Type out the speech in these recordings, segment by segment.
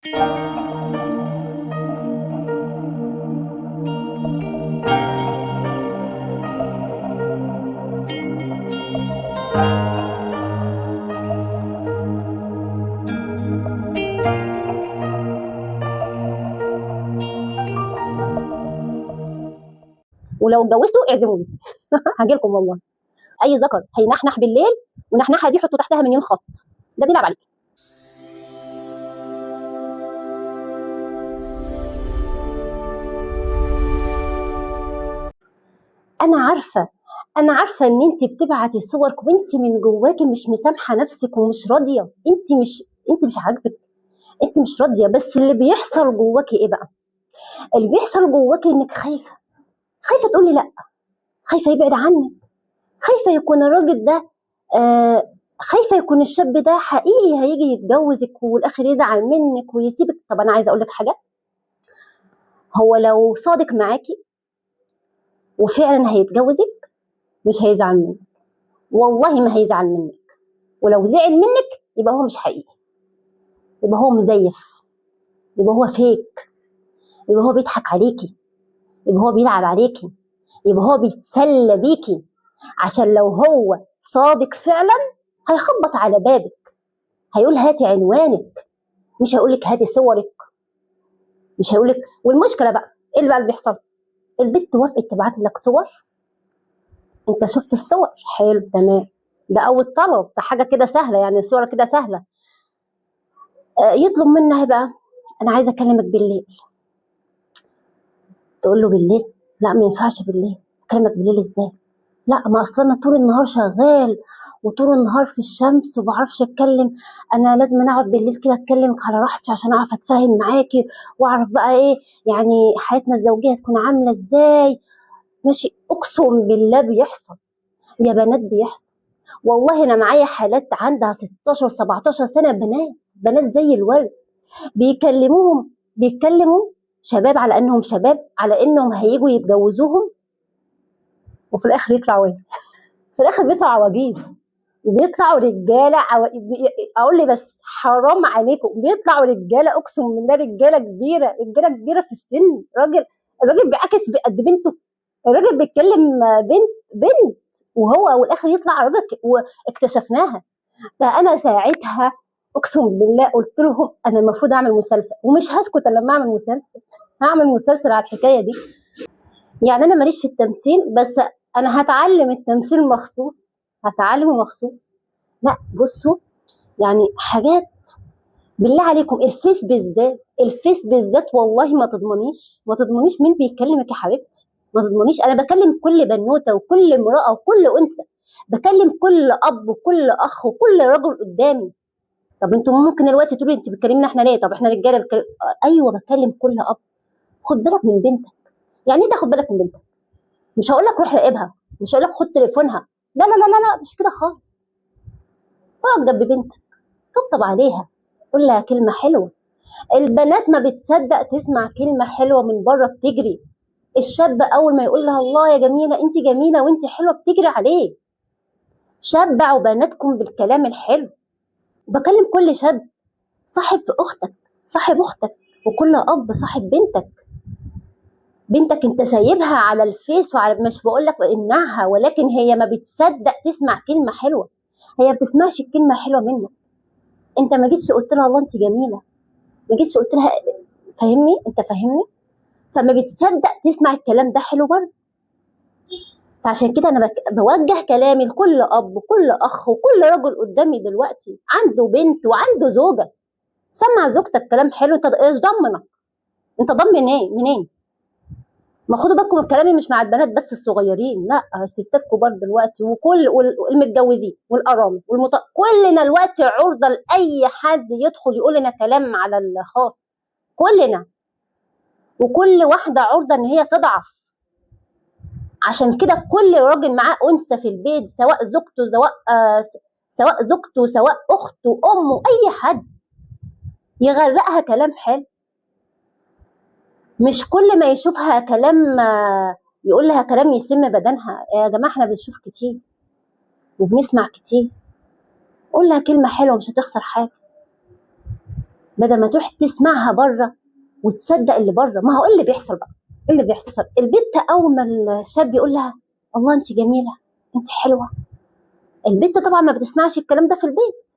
ولو اتجوزتوا اعزموني هاجي لكم والله. اي ذكر هينحنح بالليل ونحنحه دي حطوا تحتها مليون خط، ده بيلعب عليك. انا عارفه ان انت بتبعتي صورك وانت من جواكي مش مسامحه نفسك ومش راضيه، انت مش عاجبك، انت مش راضيه. بس اللي بيحصل جواكي ايه بقى؟ اللي بيحصل جواكي انك خايفه تقولي لا، خايفه يبعد عنك، خايفه يكون الراجل ده خايفه يكون الشاب ده حقيقي هيجي يتجوزك والاخر يزعل منك ويسيبك. طب انا عايزه اقول لك حاجه، هو لو صادق معاكي وفعلا هيتجوزك مش هيزعل منك، والله ما هيزعل منك. ولو زعل منك يبقى هو مش حقيقي، يبقى هو مزيف، يبقى هو فيك، يبقى هو بيضحك عليكي، يبقى هو بيلعب عليكي، يبقى هو بيتسلى بيكي. عشان لو هو صادق فعلا هيخبط على بابك، هيقول هاتي عنوانك، مش هيقولك هاتي صورك، مش هيقولك. والمشكله بقى ايه اللي بيحصل؟ البنت وافقت تبعت لك صور، انت شفت الصور، حلو تمام، ده اول طلب، ده حاجه كده سهله، يعني الصوره كده سهله. يطلب منها بقى انا عايزه اكلمك بالليل. تقول له بالليل؟ لا ما ينفعش بالليل. اكلمك بالليل ازاي؟ لا ما اصلا انا طول النهار شغال وطول النهار في الشمس ومبعرفش اتكلم، انا لازم اقعد بالليل كده اتكلمك على راحتي عشان اعرف اتفاهم معاكي واعرف بقى ايه يعني حياتنا الزوجيه تكون عامله ازاي. ماشي، اقسم بالله بيحصل يا بنات، بيحصل والله. انا معايا حالات عندها 16 17 سنه، بنات زي الورد، بيتكلموا شباب على انهم شباب، على انهم هيجوا يتجوزوهم، وفي الاخر يطلعوا ايه؟ في الاخر بيطلعوا عواجيز، بيطلعوا رجاله اقول لي بس حرام عليكم، بيطلعوا رجاله، اقسم بالله رجاله كبيره، رجاله كبيره في السن. الراجل بيعكس قد بنته، الراجل بيتكلم بنت وهو والاخر يطلع راجل واكتشفناها. فانا ساعتها اقسم بالله قلت لهم انا المفروض اعمل مسلسل، ومش هسكت الا لما اعمل مسلسل، هعمل مسلسل على الحكايه دي. يعني انا ماليش في التمثيل، بس انا هتعلم التمثيل مخصوص، هتعلمه مخصوص. لا بصوا، يعني حاجات بالله عليكم، الفيس بالذات والله ما تضمنيش مين بيكلمك يا حبيبتي، ما تضمنيش. انا بكلم كل بنوته وكل امراه وكل انثى، بكلم كل اب وكل اخ وكل رجل قدامي. طب انتوا ممكن دلوقتي تقولوا انت بتكلمنا احنا ليه؟ طب احنا رجاله ايوه بكلم كل اب. خد بالك من بنتك. يعني ايه تاخد بالك من بنتك؟ مش هقول لك روح راقبها، مش هقول لك خد تليفونها، لا لا لا لا لا، مش كده خالص. اقعد جنب بنتك، طبطب عليها، قول لها كلمه حلوه. البنات ما بتصدق تسمع كلمه حلوه من بره بتجري. الشاب اول ما يقول لها الله يا جميله، انت جميله وانت حلوه، بتجري عليه. شبعوا بناتكم بالكلام الحلو. بكلم كل شاب، صاحب اختك، صاحب اختك، وكل اب صاحب بنتك انت سايبها على الفيس وعلى، مش بقول لك امنعها، ولكن هي ما بتصدق تسمع كلمه حلوه، هي ما بتسمعش الكلمه حلوه منك. انت ما جيتش قلت لها الله انت جميله، ما جيتش قلت لها فاهمني، انت فاهمني، فما بتصدق تسمع الكلام ده حلو برضه. فعشان كده انا بوجه كلامي لكل اب وكل اخ وكل رجل قدامي دلوقتي عنده بنت وعنده زوجه. سمع زوجتك كلام حلو. انت ايش ضمنك؟ انت ضمن ايه منين؟ ما خدوا بالكم الكلام مش مع البنات بس الصغيرين، لا الستات كبار دلوقتي وكل والمتجوزين والارامل كلنا دلوقتي عرضه لاي حد يدخل يقول لنا كلام على الخاص، كلنا. وكل واحده عرضه ان هي تضعف. عشان كده كل راجل معاه انثى في البيت، سواء زوجته سواء اخته امه اي حد، يغرقها كلام حلو. مش كل ما يشوفها كلام يقول لها كلام يسم بدنها. يا جماعه احنا بنشوف كتير وبنسمع كتير. قول لها كلمه حلوه مش هتخسر حاجه. بدل ما تروح تسمعها بره وتصدق اللي بره. ما هو ايه اللي بيحصل بقى؟ ايه اللي بيحصل؟ البنت اول ما الشاب يقول لها الله انت جميله، انت حلوه، البنت طبعا ما بتسمعش الكلام ده في البيت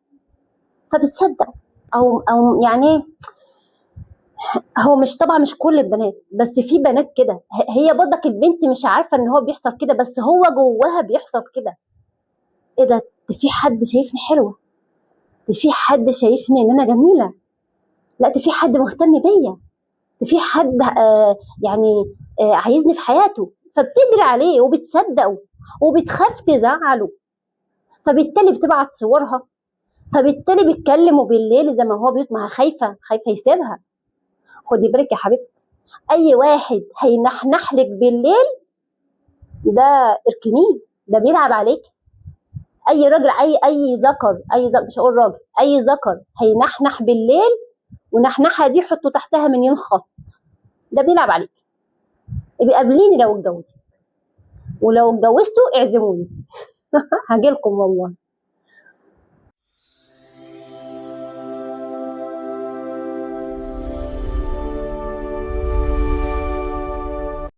فبتصدق. او يعني هو مش طبعا مش كل البنات، بس في بنات كده، هي برضك البنت مش عارفه ان هو بيحصل كده، بس هو جواها بيحصل كده. ايه ده في حد شايفني حلوه، في حد شايفني ان انا جميله، لا في حد مهتم بيا، في حد يعني عايزني في حياته، فبتجري عليه وبتصدقه وبتخاف تزعله، فبالتالي بتبعت صورها، فبالتالي بيتكلموا بالليل زي ما هو ما خايفه يسيبها. خدي بالك يا حبيبتي، اي واحد هينحنح لك بالليل ده اركنيه، ده بيلعب عليك. اي راجل اي ذكر، مش هقول راجل، اي ذكر هينحنح بالليل ونحنحه دي حطوا تحتها مليون خط، ده بيلعب عليك. يبقى قابليني لو اتجوزت، ولو اتجوزتوا اعزموني هاجيلكم والله.